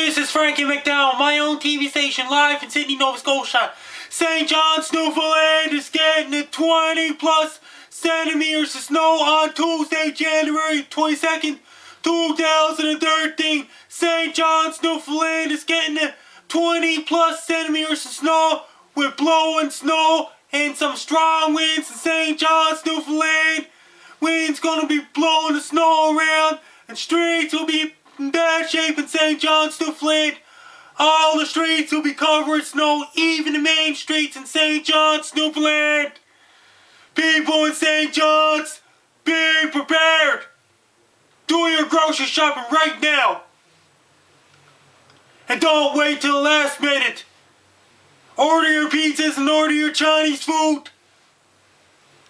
This is Frankie McDowell, my own TV station, live in Sydney, Nova Scotia. St. John's, Newfoundland is getting a 20 plus centimeters of snow on Tuesday, January 22nd, 2013. St. John's, Newfoundland is getting a 20 plus centimeters of snow with blowing snow and some strong winds in St. John's, Newfoundland. Winds gonna be blowing the snow around and streets will be in bad shape in St. John's, Newfoundland. All the streets will be covered in snow, even the main streets in St. John's, Newfoundland. People in St. John's, be prepared. Do your grocery shopping right now. And don't wait till the last minute. Order your pizzas and order your Chinese food.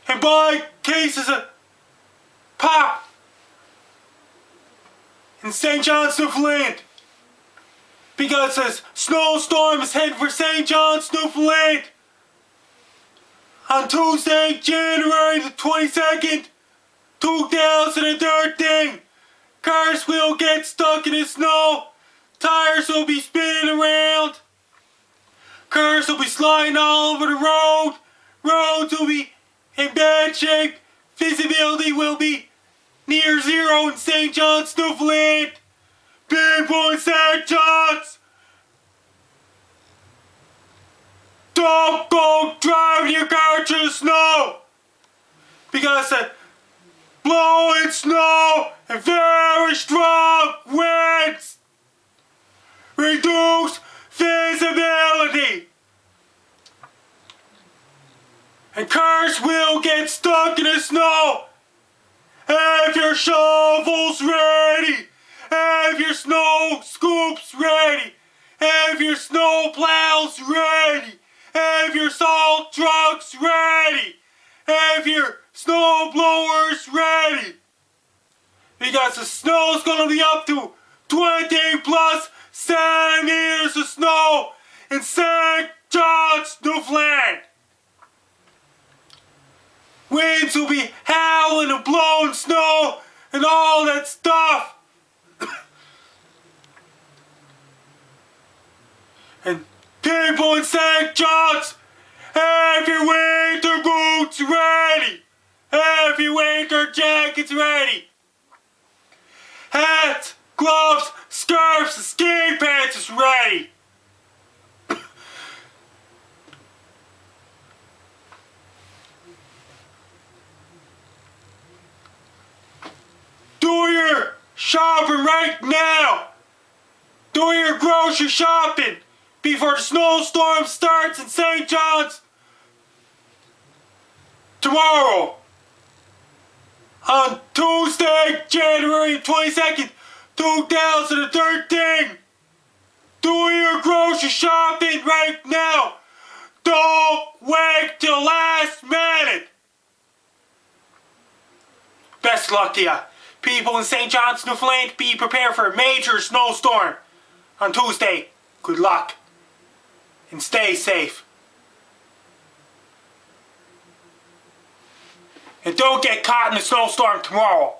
And buy cases of pop in St. John's, Newfoundland. Because a snowstorm is headed for St. John's, Newfoundland on Tuesday, January the 22nd, 2013. Cars will get stuck in the snow. Tires will be spinning around. Cars will be sliding all over the road. Roads will be in bad shape. Visibility will be near zero in St. John's, Newfoundland. People in St. John's, don't go driving your car through the snow because the blowing snow and very strong winds reduce visibility. And cars will get stuck in the snow. Have your shovels ready. Have your snow scoops ready. Have your snow plows ready. Have your salt trucks ready. Have your snow blowers ready. Because the snow is going to be up to 20 plus centimeters of snow in St. John's, Newfoundland. Winds will be howling and blowing snow and all that stuff. And people in St. John's, have your winter boots ready. Have your winter jackets ready. Hats, gloves, scarves, and ski pants is ready. Do your shopping right now. Do your grocery shopping before the snowstorm starts in St. John's tomorrow. On Tuesday, January 22nd, 2013. Do your grocery shopping right now. Don't wait till last minute. Best of luck to ya. People in St. John's, Newfoundland, be prepared for a major snowstorm on Tuesday. Good luck. And stay safe. And don't get caught in a snowstorm tomorrow.